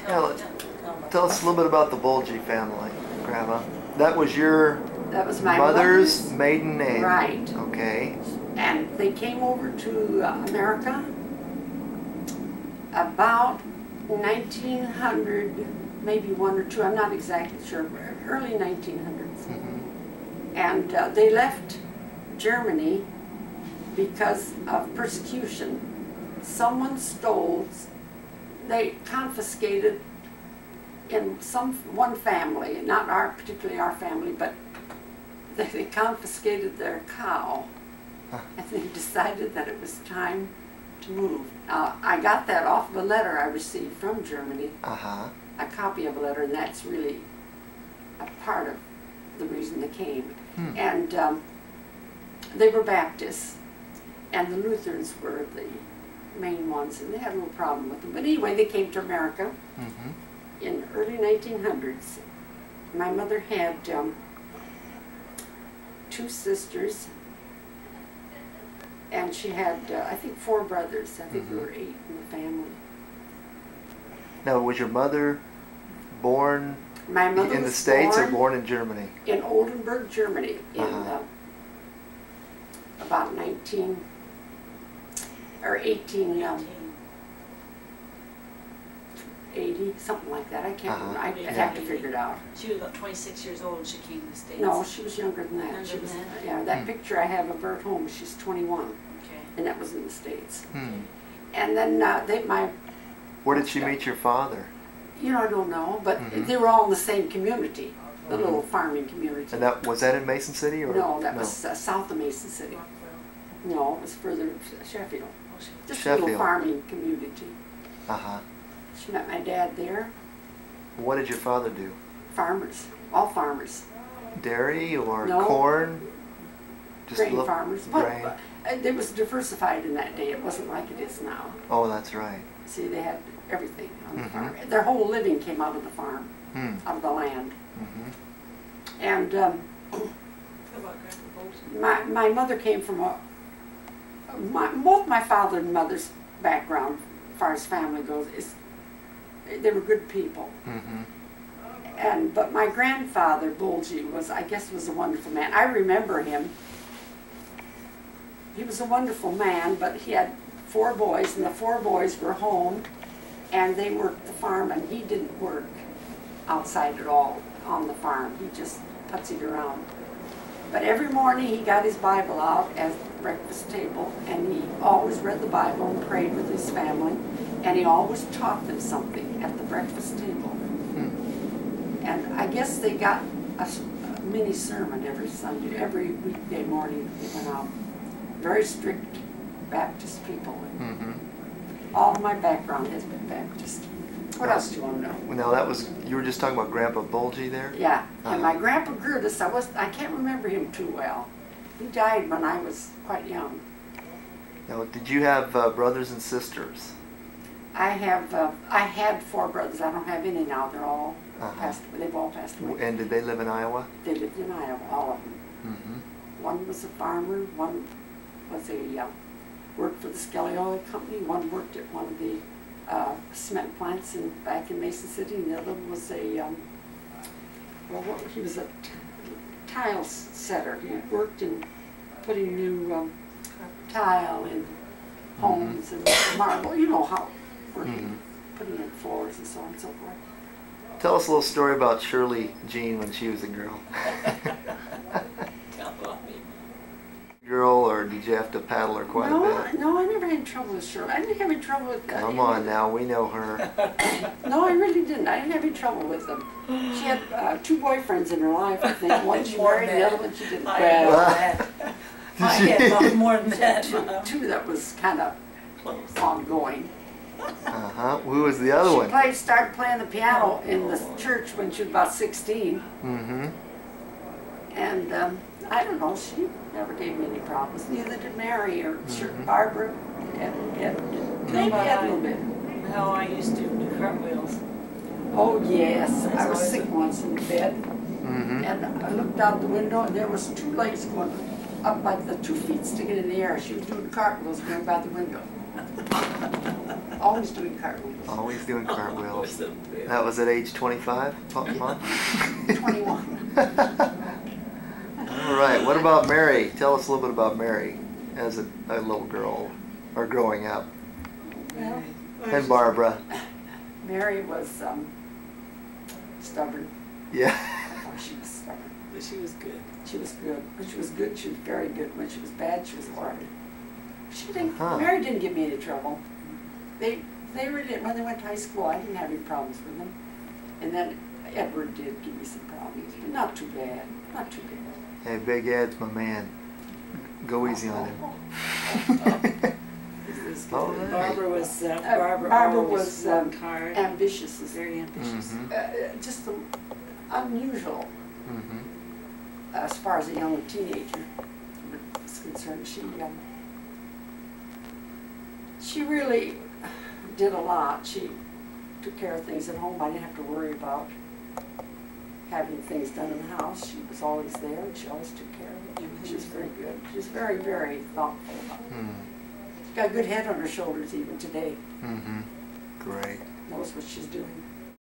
Now, tell us a little bit about the Bulgy family, Grandma. That was your my mother's maiden name. Right. Okay. And they came over to America about 1900, maybe one or two, I'm not exactly sure, early 1900s. Mm-hmm. And they left Germany because of persecution. Someone stole, they confiscated in one family, not particularly our family, but they confiscated their cow. And they decided that it was time to move. I got that off of a letter I received from Germany, a copy of a letter, and that's really a part of the reason they came. And they were Baptists, and the Lutherans were the main ones, and they had a little problem with them. But anyway, they came to America in early 1900s. My mother had 2 sisters, and she had, I think, 4 brothers. I think there were 8 in the family. Now, was your mother born in the States or born in Germany? In Oldenburg, Germany, in about 1880, something like that. I can't remember. I have to figure it out. She was about 26 years old when she came to the States. No, she was younger than that. She was, yeah, that picture I have of her at home, she's 21. Okay. And that was in the States. And then Where did she meet your father? You know, I don't know, but they were all in the same community, the little farming community. And was that in Mason City? Or? No, that was south of Mason City. No, it was further, Sheffield. Just a little farming community. She met my dad there. What did your father do? Farmers, all farmers. Dairy or corn? Just grain farmers. Grain. But it was diversified in that day. It wasn't like it is now. Oh, that's right. See, they had everything on the farm. Their whole living came out of the farm, out of the land. And my mother came from both my father and mother's background, as far as family goes, they were good people. But my grandfather, Bulgy, I guess was a wonderful man. I remember him. He was a wonderful man, but he had 4 boys, and the 4 boys were home, and they worked the farm, and he didn't work outside at all on the farm. He just putsied around. But every morning he got his Bible out at the breakfast table, and he always read the Bible and prayed with his family, and he always taught them something at the breakfast table. And I guess they got a mini sermon every Sunday, every weekday morning they went out. Very strict Baptist people. All of my background has been Baptist. What else do you want to know? Now you were just talking about Grandpa Bulgy there? Yeah, and my Grandpa Gertis, I can't remember him too well. He died when I was quite young. Now, did you have brothers and sisters? I had 4 brothers. I don't have any now. They're all passed away. They've all passed away. And did they live in Iowa? They lived in Iowa, all of them. One was a farmer, one was worked for the Skelly Oil Company, one worked at one of the cement plants back in Mason City, and the other one was he was a tile setter. He worked in putting new tile in homes and marble, you know how, putting in floors and so on and so forth. Tell us a little story about Shirley Jean when she was a girl. Girl, or did you have to paddle her quite a bit? No, I never had trouble with Shirley. I didn't have any trouble with that. Come on now, we know her. No, I really didn't. I didn't have any trouble with them. She had 2 boyfriends in her life, I think. One she married, the other one she didn't. I had a lot more than that. 2 that was kind of ongoing. Who was the other one? She started playing the piano in the church when she was about 16. And I don't know, she never gave me any problems. Neither did Mary or Barbara. Maybe a little bit. How I used to do cartwheels. Oh yes, I was sick once in bed, and I looked out the window, and there was 2 legs going up, like the 2 feet sticking in the air. She was doing cartwheels going by the window. Always doing cartwheels. Always doing cartwheels. Oh, That was at age 25, Mom? 21. All right. What about Mary? Tell us a little bit about Mary as a little girl or growing up. Well, And Barbara. Mary was stubborn. Yeah. Oh, she was stubborn. But she was good. She was good. When she was good, she was very good. When she was bad, she was horrible. She didn't. Huh. Mary didn't give me any trouble. They really, when they went to high school, I didn't have any problems with them. And then Edward did give me some problems, but not too bad. Not too bad. Hey, Big Ed's my man. Go easy on him. All right. Barbara was Barbara was hard. ambitious, Very ambitious. Mm-hmm. just unusual Mm-hmm. as far as a young teenager is concerned. She really did a lot. She took care of things at home. I didn't have to worry about having things done in the house. She was always there, and she always took care of it. She was very good. She was very, very thoughtful about it. Mm. She's got a good head on her shoulders even today. Mm-hmm. Great. Knows what she's doing.